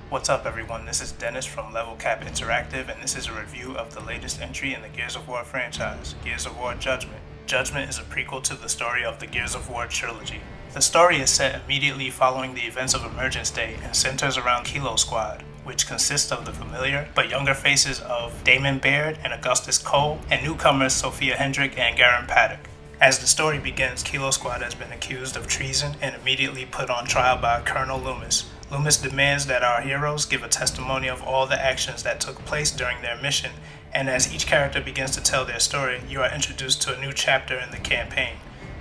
What's up everyone, this is Dennis from Level Cap Interactive, and this is a review of the latest entry in the Gears of War franchise, Gears of War Judgment. Judgment is a prequel to the story of the Gears of War trilogy. The story is set immediately following the events of Emergence Day and centers around Kilo Squad, which consists of the familiar but younger faces of Damon Baird and Augustus Cole, and newcomers Sophia Hendrick and Garen Paddock. As the story begins, Kilo Squad has been accused of treason and immediately put on trial by Colonel Loomis. Loomis demands that our heroes give a testimony of all the actions that took place during their mission, and as each character begins to tell their story, you are introduced to a new chapter in the campaign.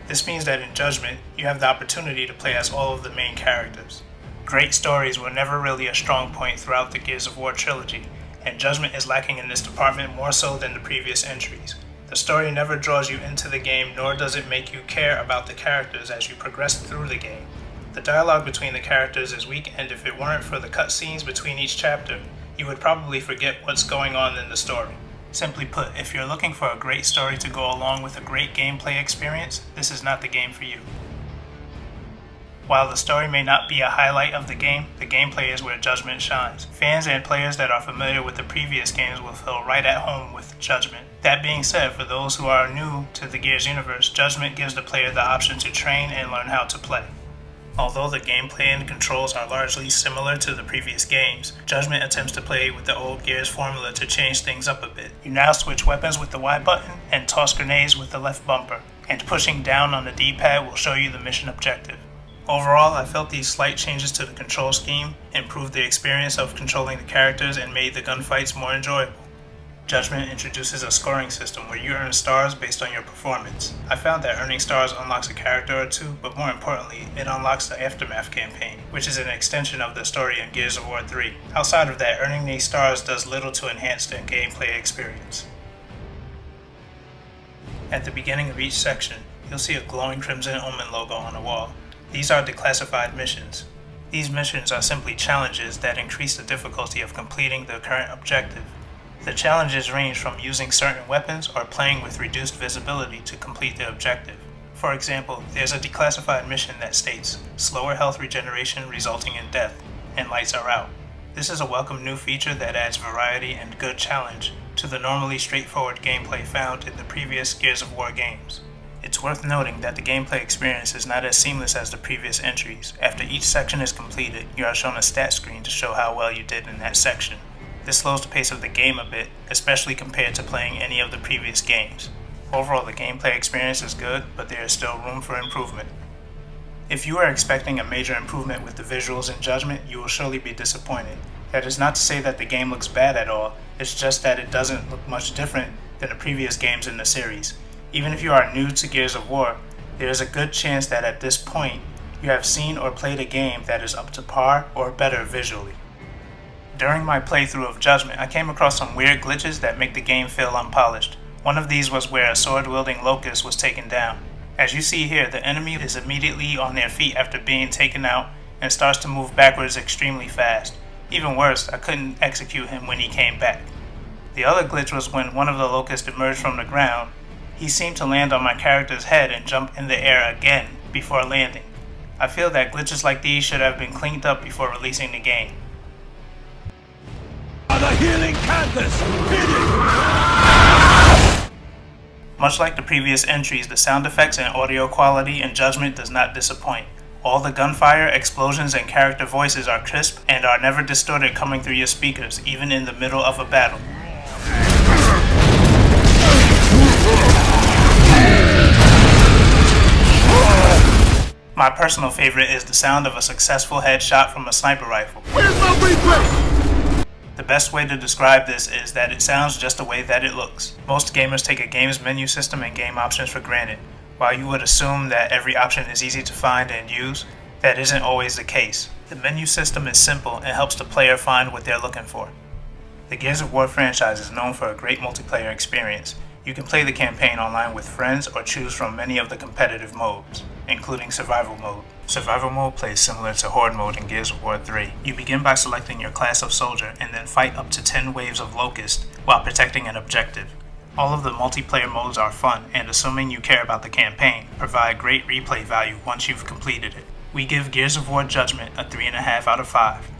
This means that in Judgment, you have the opportunity to play as all of the main characters. Great stories were never really a strong point throughout the Gears of War trilogy, and Judgment is lacking in this department more so than the previous entries. The story never draws you into the game, nor does it make you care about the characters as you progress through the game. The dialogue between the characters is weak, and if it weren't for the cutscenes between each chapter, you would probably forget what's going on in the story. Simply put, if you're looking for a great story to go along with a great gameplay experience, this is not the game for you. While the story may not be a highlight of the gameplay is where Judgment shines. Fans and players that are familiar with the previous games will feel right at home with Judgment. That being said, for those who are new to the Gears universe, Judgment gives the player the option to train and learn how to play. Although the gameplay and controls are largely similar to the previous games, Judgment attempts to play with the old Gears formula to change things up a bit. You now switch weapons with the Y button and toss grenades with the left bumper, and pushing down on the D-pad will show you the mission objective. Overall, I felt these slight changes to the control scheme improved the experience of controlling the characters and made the gunfights more enjoyable. Judgment introduces a scoring system where you earn stars based on your performance. I found that earning stars unlocks a character or two, but more importantly, it unlocks the Aftermath campaign, which is an extension of the story in Gears of War 3. Outside of that, earning these stars does little to enhance the gameplay experience. At the beginning of each section, you'll see a glowing Crimson Omen logo on the wall. These are declassified missions. These missions are simply challenges that increase the difficulty of completing the current objective. The challenges range from using certain weapons or playing with reduced visibility to complete the objective. For example, there's a declassified mission that states, slower health regeneration resulting in death, and lights are out. This is a welcome new feature that adds variety and good challenge to the normally straightforward gameplay found in the previous Gears of War games. It's worth noting that the gameplay experience is not as seamless as the previous entries. After each section is completed, you are shown a stat screen to show how well you did in that section. This slows the pace of the game a bit, especially compared to playing any of the previous games. Overall, the gameplay experience is good, but there is still room for improvement. If you are expecting a major improvement with the visuals in Judgment, you will surely be disappointed. That is not to say that the game looks bad at all, it's just that it doesn't look much different than the previous games in the series. Even if you are new to Gears of War, there is a good chance that at this point, you have seen or played a game that is up to par or better visually. During my playthrough of Judgment, I came across some weird glitches that make the game feel unpolished. One of these was where a sword-wielding locust was taken down. As you see here, the enemy is immediately on their feet after being taken out and starts to move backwards extremely fast. Even worse, I couldn't execute him when he came back. The other glitch was when one of the locusts emerged from the ground. He seemed to land on my character's head and jump in the air again before landing. I feel that glitches like these should have been cleaned up before releasing the game. The healing canvas! Much like the previous entries, the sound effects and audio quality in Judgment does not disappoint. All the gunfire, explosions, and character voices are crisp and are never distorted coming through your speakers, even in the middle of a battle. My personal favorite is the sound of a successful headshot from a sniper rifle. Where's my replay? The best way to describe this is that it sounds just the way that it looks. Most gamers take a game's menu system and game options for granted. While you would assume that every option is easy to find and use, that isn't always the case. The menu system is simple and helps the player find what they're looking for. The Gears of War franchise is known for a great multiplayer experience. You can play the campaign online with friends or choose from many of the competitive modes, including Survival Mode. Survival Mode plays similar to Horde Mode in Gears of War 3. You begin by selecting your class of soldier and then fight up to 10 waves of locusts while protecting an objective. All of the multiplayer modes are fun and, assuming you care about the campaign, provide great replay value once you've completed it. We give Gears of War Judgment a 3.5 out of 5.